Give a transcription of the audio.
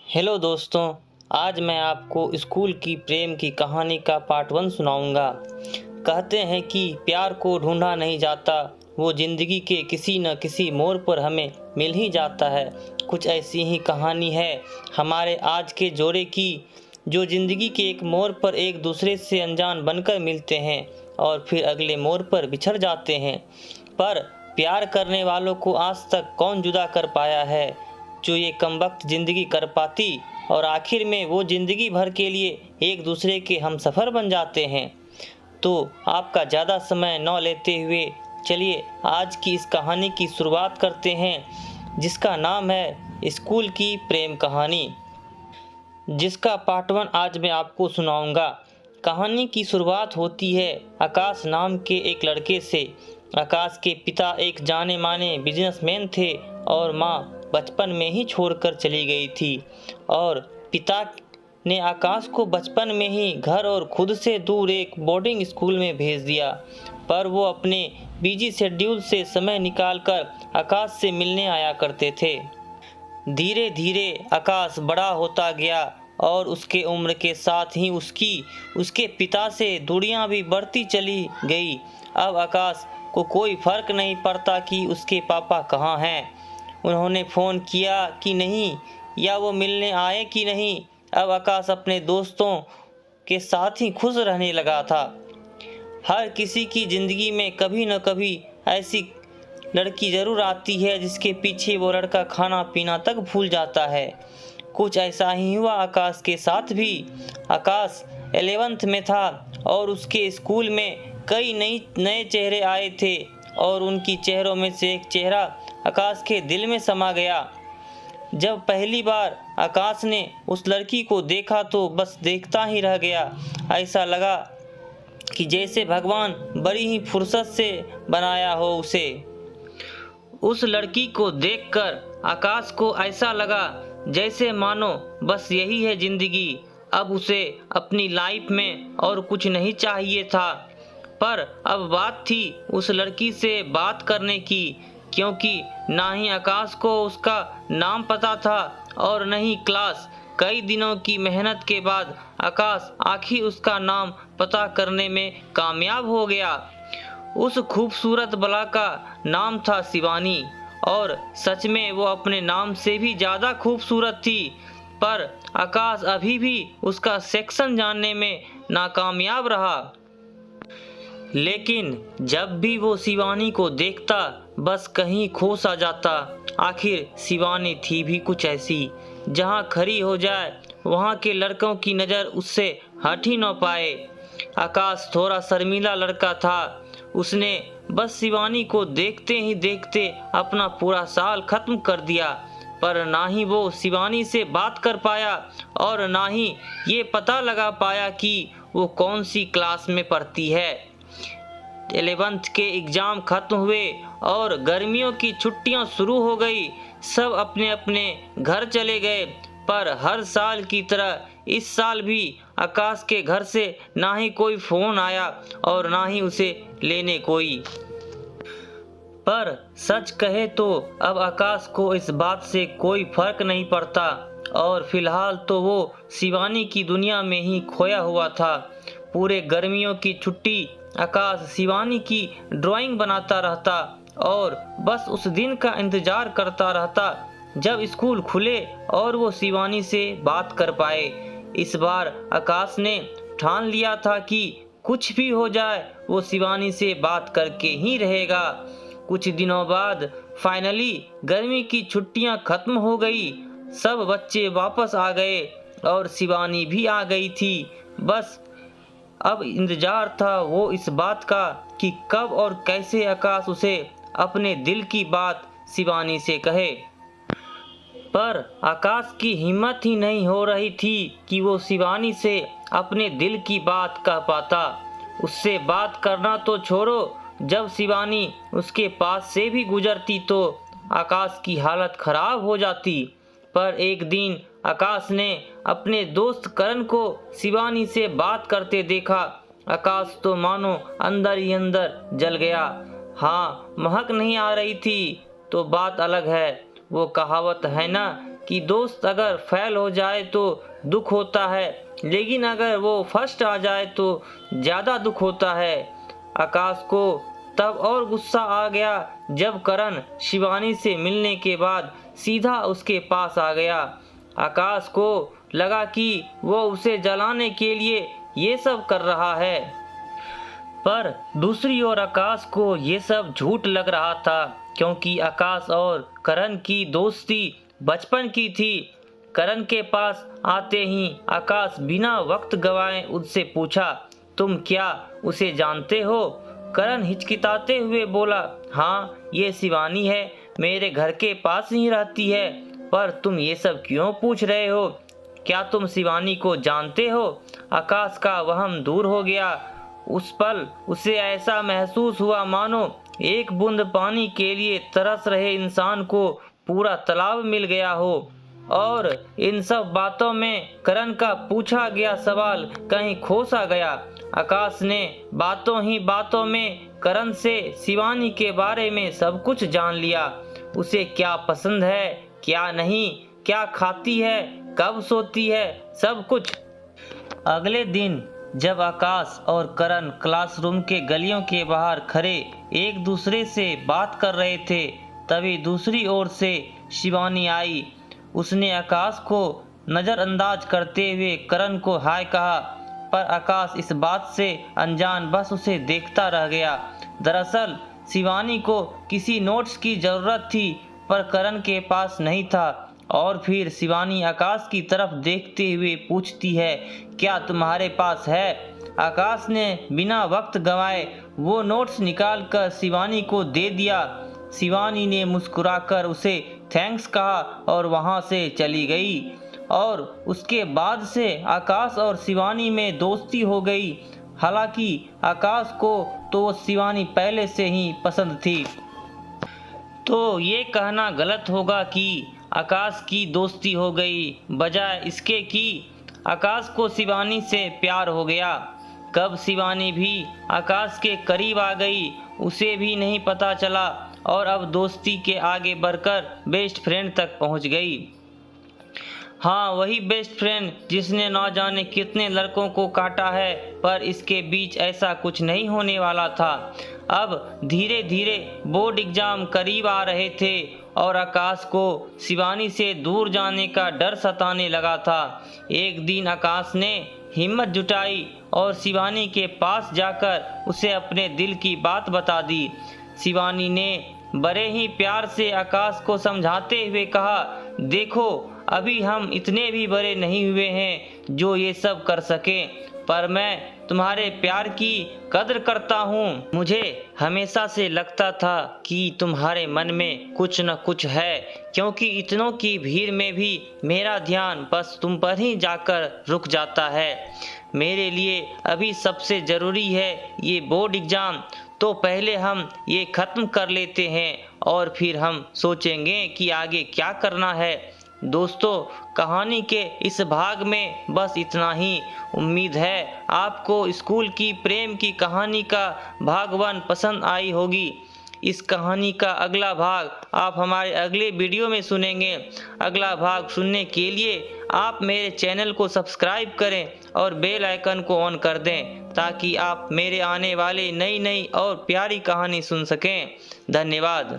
Hello दोस्तों, आज मैं आपको स्कूल की प्रेम की कहानी का पार्ट 1 सुनाऊंगा। कहते हैं कि प्यार को ढूंढा नहीं जाता, वो ज़िंदगी के किसी न किसी मोड़ पर हमें मिल ही जाता है। कुछ ऐसी ही कहानी है हमारे आज के जोड़े की, जो ज़िंदगी के एक मोड़ पर एक दूसरे से अनजान बनकर मिलते हैं और फिर अगले मोड़ पर बिछड़ जाते हैं। पर प्यार करने वालों को आज तक कौन जुदा कर पाया है जो ये कमबख्त ज़िंदगी कर पाती, और आखिर में वो ज़िंदगी भर के लिए एक दूसरे के हमसफ़र बन जाते हैं। तो आपका ज़्यादा समय न लेते हुए चलिए आज की इस कहानी की शुरुआत करते हैं, जिसका नाम है स्कूल की प्रेम कहानी, जिसका पार्ट 1 आज मैं आपको सुनाऊंगा। कहानी की शुरुआत होती है आकाश नाम के एक लड़के से। आकाश के पिता एक जाने माने बिजनेसमैन थे और माँ बचपन में ही छोड़कर चली गई थी, और पिता ने आकाश को बचपन में ही घर और खुद से दूर एक बोर्डिंग स्कूल में भेज दिया। पर वो अपने बिजी शेड्यूल से समय निकालकर आकाश से मिलने आया करते थे। धीरे धीरे आकाश बड़ा होता गया और उसके उम्र के साथ ही उसके पिता से दूरियां भी बढ़ती चली गई। अब आकाश को कोई फर्क नहीं पड़ता कि उसके पापा कहाँ हैं, उन्होंने फ़ोन किया कि नहीं, या वो मिलने आए कि नहीं। अब आकाश अपने दोस्तों के साथ ही खुश रहने लगा था। हर किसी की ज़िंदगी में कभी न कभी ऐसी लड़की ज़रूर आती है जिसके पीछे वो लड़का खाना पीना तक भूल जाता है। कुछ ऐसा ही हुआ आकाश के साथ भी। आकाश 11th में था और उसके स्कूल में कई नए चेहरे आए थे, और उनकी चेहरों में से एक चेहरा आकाश के दिल में समा गया। जब पहली बार आकाश ने उस लड़की को देखा तो बस देखता ही रह गया। ऐसा लगा कि जैसे भगवान बड़ी ही फुर्सत से बनाया हो उसे। उस लड़की को देखकर आकाश को ऐसा लगा जैसे मानो बस यही है ज़िंदगी, अब उसे अपनी लाइफ में और कुछ नहीं चाहिए था। पर अब बात थी उस लड़की से बात करने की, क्योंकि ना ही आकाश को उसका नाम पता था और न ही क्लास। कई दिनों की मेहनत के बाद आकाश आखिर उसका नाम पता करने में कामयाब हो गया। उस खूबसूरत बला का नाम था शिवानी, और सच में वो अपने नाम से भी ज़्यादा खूबसूरत थी। पर आकाश अभी भी उसका सेक्शन जानने में नाकामयाब रहा। लेकिन जब भी वो शिवानी को देखता बस कहीं खो सा जाता। आखिर शिवानी थी भी कुछ ऐसी, जहाँ खड़ी हो जाए वहाँ के लड़कों की नज़र उससे हट ही न पाए। आकाश थोड़ा शर्मीला लड़का था। उसने बस शिवानी को देखते ही देखते अपना पूरा साल खत्म कर दिया। पर ना ही वो शिवानी से बात कर पाया और ना ही ये पता लगा पाया कि वो कौन सी क्लास में पढ़ती है। 11th के एग्ज़ाम खत्म हुए और गर्मियों की छुट्टियां शुरू हो गई। सब अपने अपने घर चले गए। पर हर साल की तरह इस साल भी आकाश के घर से ना ही कोई फ़ोन आया और ना ही उसे लेने कोई। पर सच कहे तो अब आकाश को इस बात से कोई फर्क नहीं पड़ता, और फिलहाल तो वो शिवानी की दुनिया में ही खोया हुआ था। पूरे गर्मियों की छुट्टी आकाश शिवानी की ड्राइंग बनाता रहता और बस उस दिन का इंतज़ार करता रहता जब स्कूल खुले और वो शिवानी से बात कर पाए। इस बार आकाश ने ठान लिया था कि कुछ भी हो जाए वो शिवानी से बात करके ही रहेगा। कुछ दिनों बाद फाइनली गर्मी की छुट्टियां खत्म हो गई। सब बच्चे वापस आ गए और शिवानी भी आ गई थी। बस अब इंतजार था वो इस बात का कि कब और कैसे आकाश उसे अपने दिल की बात शिवानी से कहे। पर आकाश की हिम्मत ही नहीं हो रही थी कि वो शिवानी से अपने दिल की बात कह पाता। उससे बात करना तो छोड़ो, जब शिवानी उसके पास से भी गुजरती तो आकाश की हालत खराब हो जाती। पर एक दिन आकाश ने अपने दोस्त करण को शिवानी से बात करते देखा। आकाश तो मानो अंदर ही अंदर जल गया। हाँ, महक नहीं आ रही थी तो बात अलग है। वो कहावत है ना कि दोस्त अगर फेल हो जाए तो दुख होता है, लेकिन अगर वो फर्स्ट आ जाए तो ज़्यादा दुख होता है। आकाश को तब और गुस्सा आ गया जब करण शिवानी से मिलने के बाद सीधा उसके पास आ गया। आकाश को लगा कि वो उसे जलाने के लिए ये सब कर रहा है, पर दूसरी ओर आकाश को ये सब झूठ लग रहा था, क्योंकि आकाश और करण की दोस्ती बचपन की थी। करण के पास आते ही आकाश बिना वक्त गवाए उससे पूछा, तुम क्या उसे जानते हो? करण हिचकिताते हुए बोला, हाँ, ये शिवानी है, मेरे घर के पास ही रहती है। पर तुम ये सब क्यों पूछ रहे हो? क्या तुम शिवानी को जानते हो? आकाश का वहम दूर हो गया। उस पल उसे ऐसा महसूस हुआ मानो एक बूंद पानी के लिए तरस रहे इंसान को पूरा तालाब मिल गया हो। और इन सब बातों में करण का पूछा गया सवाल कहीं खो सा गया। आकाश ने बातों ही बातों में करण से शिवानी के बारे में सब कुछ जान लिया। उसे क्या पसंद है, क्या नहीं, क्या खाती है, कब सोती है, सब कुछ। अगले दिन जब आकाश और करण क्लासरूम के गलियों के बाहर खड़े एक दूसरे से बात कर रहे थे, तभी दूसरी ओर से शिवानी आई। उसने आकाश को नज़रअंदाज करते हुए करण को हाय कहा, पर आकाश इस बात से अनजान बस उसे देखता रह गया। दरअसल शिवानी को किसी नोट्स की ज़रूरत थी, पर करण के पास नहीं था। और फिर शिवानी आकाश की तरफ देखते हुए पूछती है, क्या तुम्हारे पास है? आकाश ने बिना वक्त गंवाए वो नोट्स निकालकर शिवानी को दे दिया। शिवानी ने मुस्कुराकर उसे थैंक्स कहा और वहाँ से चली गई। और उसके बाद से आकाश और शिवानी में दोस्ती हो गई। हालांकि आकाश को तो शिवानी पहले से ही पसंद थी। तो ये कहना गलत होगा कि आकाश की दोस्ती हो गई, बजाय इसके कि आकाश को शिवानी से प्यार हो गया। कब शिवानी भी आकाश के करीब आ गई उसे भी नहीं पता चला, और अब दोस्ती के आगे बढ़कर बेस्ट फ्रेंड तक पहुंच गई। हाँ, वही बेस्ट फ्रेंड जिसने ना जाने कितने लड़कों को काटा है, पर इसके बीच ऐसा कुछ नहीं होने वाला था। अब धीरे धीरे बोर्ड एग्जाम करीब आ रहे थे और आकाश को शिवानी से दूर जाने का डर सताने लगा था। एक दिन आकाश ने हिम्मत जुटाई और शिवानी के पास जाकर उसे अपने दिल की बात बता दी। शिवानी ने बड़े ही प्यार से आकाश को समझाते हुए कहा, देखो, अभी हम इतने भी बड़े नहीं हुए हैं जो ये सब कर सकें, पर मैं तुम्हारे प्यार की कदर करता हूँ। मुझे हमेशा से लगता था कि तुम्हारे मन में कुछ न कुछ है, क्योंकि इतनों की भीड़ में भी मेरा ध्यान बस तुम पर ही जाकर रुक जाता है। मेरे लिए अभी सबसे ज़रूरी है ये बोर्ड एग्ज़ाम, तो पहले हम ये ख़त्म कर लेते हैं और फिर हम सोचेंगे कि आगे क्या करना है। दोस्तों, कहानी के इस भाग में बस इतना ही। उम्मीद है आपको स्कूल की प्रेम की कहानी का भाग 1 पसंद आई होगी। इस कहानी का अगला भाग आप हमारे अगले वीडियो में सुनेंगे। अगला भाग सुनने के लिए आप मेरे चैनल को सब्सक्राइब करें और बेल आइकन को ऑन कर दें, ताकि आप मेरे आने वाले नई और प्यारी कहानी सुन सकें। धन्यवाद।